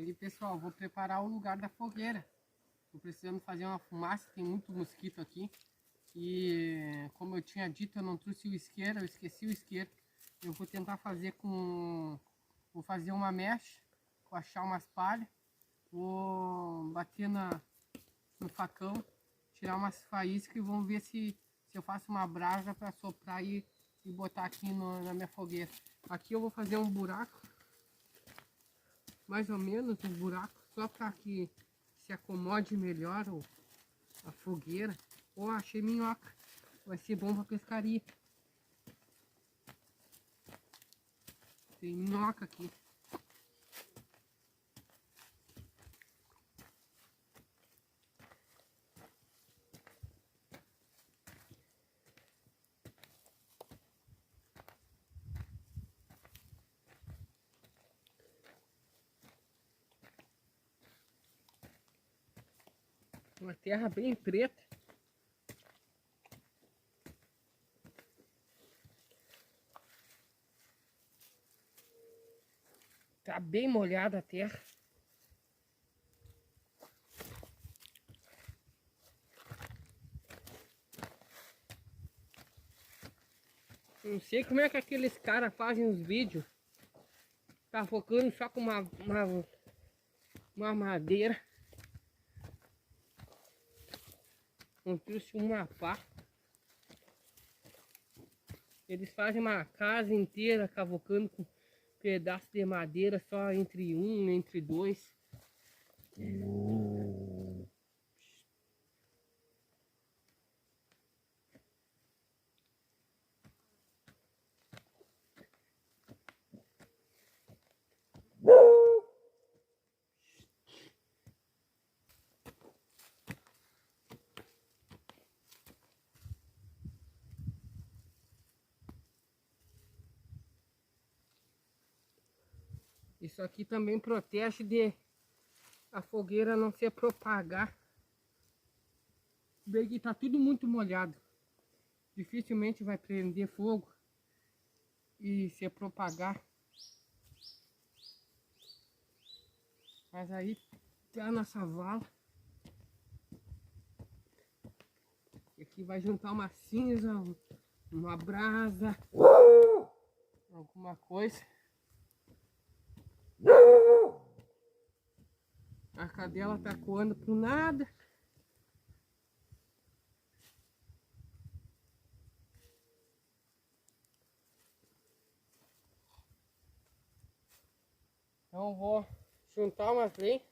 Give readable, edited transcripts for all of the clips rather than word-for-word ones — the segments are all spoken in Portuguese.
Aí, pessoal, vou preparar o lugar da fogueira. Tô precisando fazer uma fumaça, tem muito mosquito aqui. E como eu tinha dito, eu não trouxe o isqueiro, eu esqueci o isqueiro. Eu vou tentar fazer com... Vou fazer uma mecha, vou achar umas palhas, vou bater no facão, tirar umas faíscas e vamos ver se eu faço uma brasa para soprar e botar aqui na minha fogueira. Aqui eu vou fazer um buraco, mais ou menos um buraco, só para que se acomode melhor a fogueira. Oh, achei minhoca, vai ser bom para pescaria. Tem minhoca aqui. Uma terra bem preta. Tá bem molhada a terra. Não sei como é que aqueles caras fazem os vídeos. Tá focando só com uma madeira. Não trouxe uma pá. Eles fazem uma casa inteira cavocando com pedaço de madeira só entre um, entre dois. Isso aqui também protege de a fogueira não se propagar. Bem que tá tudo muito molhado. Dificilmente vai prender fogo e se propagar. Mas aí tá a nossa vala. E aqui vai juntar uma cinza, uma brasa, alguma coisa. A cadela tá coando por nada. Então vou juntar umas lenhas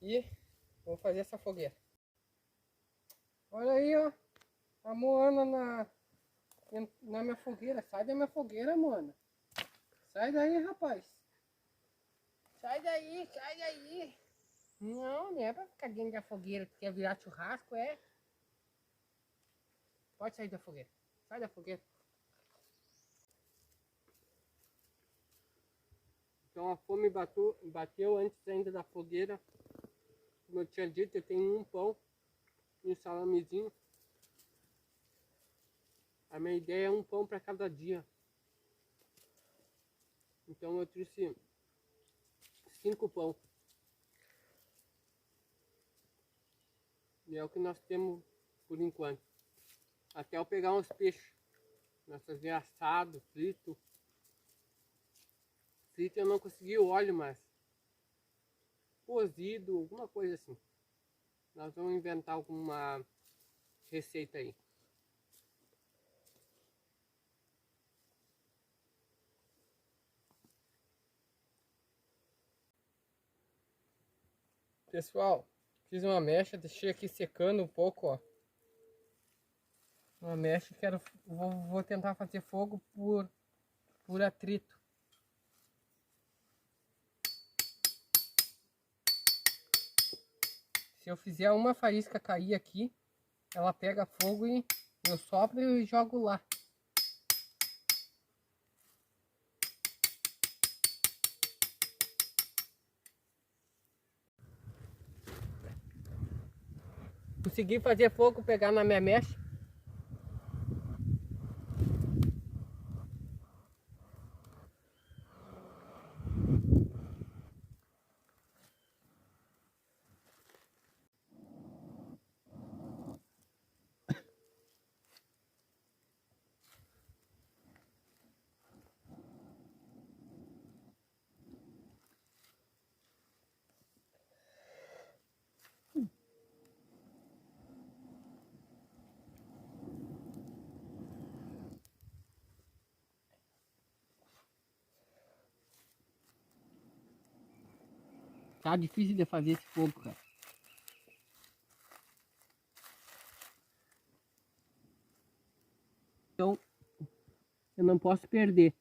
e vou fazer essa fogueira. Olha aí, ó. Tá moando na minha fogueira. Sai da minha fogueira, mano. Sai daí, rapaz. Sai daí, sai daí. Não, não é pra ficar dentro da fogueira. Tu quer virar churrasco, é? Pode sair da fogueira. Sai da fogueira. Então a fome bateu antes ainda da fogueira. Como eu tinha dito, eu tenho um pão e um salamezinho. A minha ideia é um pão para cada dia. Então eu trouxe 5 pão. E é o que nós temos por enquanto. Até eu pegar uns peixes. Nós fazer assado, frito. Frito eu não consegui o óleo, mas cozido, alguma coisa assim. Nós vamos inventar alguma receita aí. Pessoal, fiz uma mecha, deixei aqui secando um pouco, ó. Uma mecha que vou tentar fazer fogo por atrito. Se eu fizer uma faísca cair aqui, ela pega fogo e eu sopro e jogo lá. Consegui fazer fogo, pegar na minha mecha. Tá difícil de fazer esse fogo, cara. Então, eu não posso perder.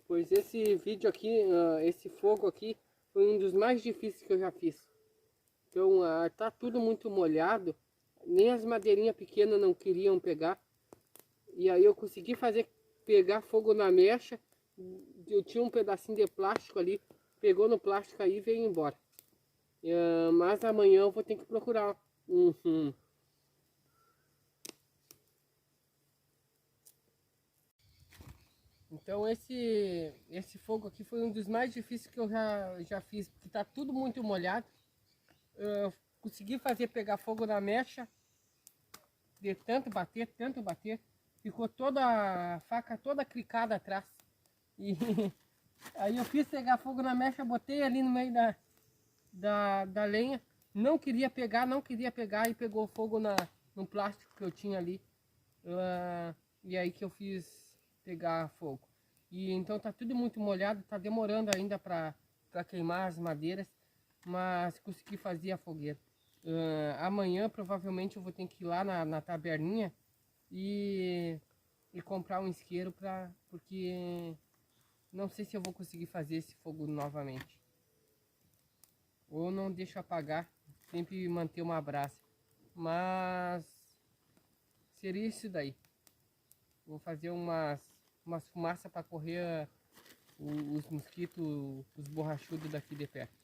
Pois esse vídeo aqui, esse fogo aqui, foi um dos mais difíceis que eu já fiz. Então, tá tudo muito molhado, nem as madeirinhas pequenas não queriam pegar. E aí eu consegui pegar fogo na mecha. Eu tinha um pedacinho de plástico ali, pegou no plástico aí e veio embora. Mas amanhã eu vou ter que procurar um. Então esse fogo aqui foi um dos mais difíceis que eu já fiz, porque tá tudo muito molhado. Eu consegui pegar fogo na mecha, de tanto bater, ficou toda a faca toda cricada atrás. E aí eu fiz pegar fogo na mecha, botei ali no meio da lenha, não queria pegar e pegou fogo no plástico que eu tinha ali. E aí que eu fiz pegar fogo. E então tá tudo muito molhado, tá demorando ainda para queimar as madeiras, mas consegui fazer a fogueira. Amanhã provavelmente eu vou ter que ir lá na taberninha e comprar um isqueiro porque não sei se eu vou conseguir fazer esse fogo novamente. Ou não deixo apagar, sempre manter uma brasa. Mas seria isso daí. Vou fazer umas fumaças para correr os mosquitos, os borrachudos daqui de perto.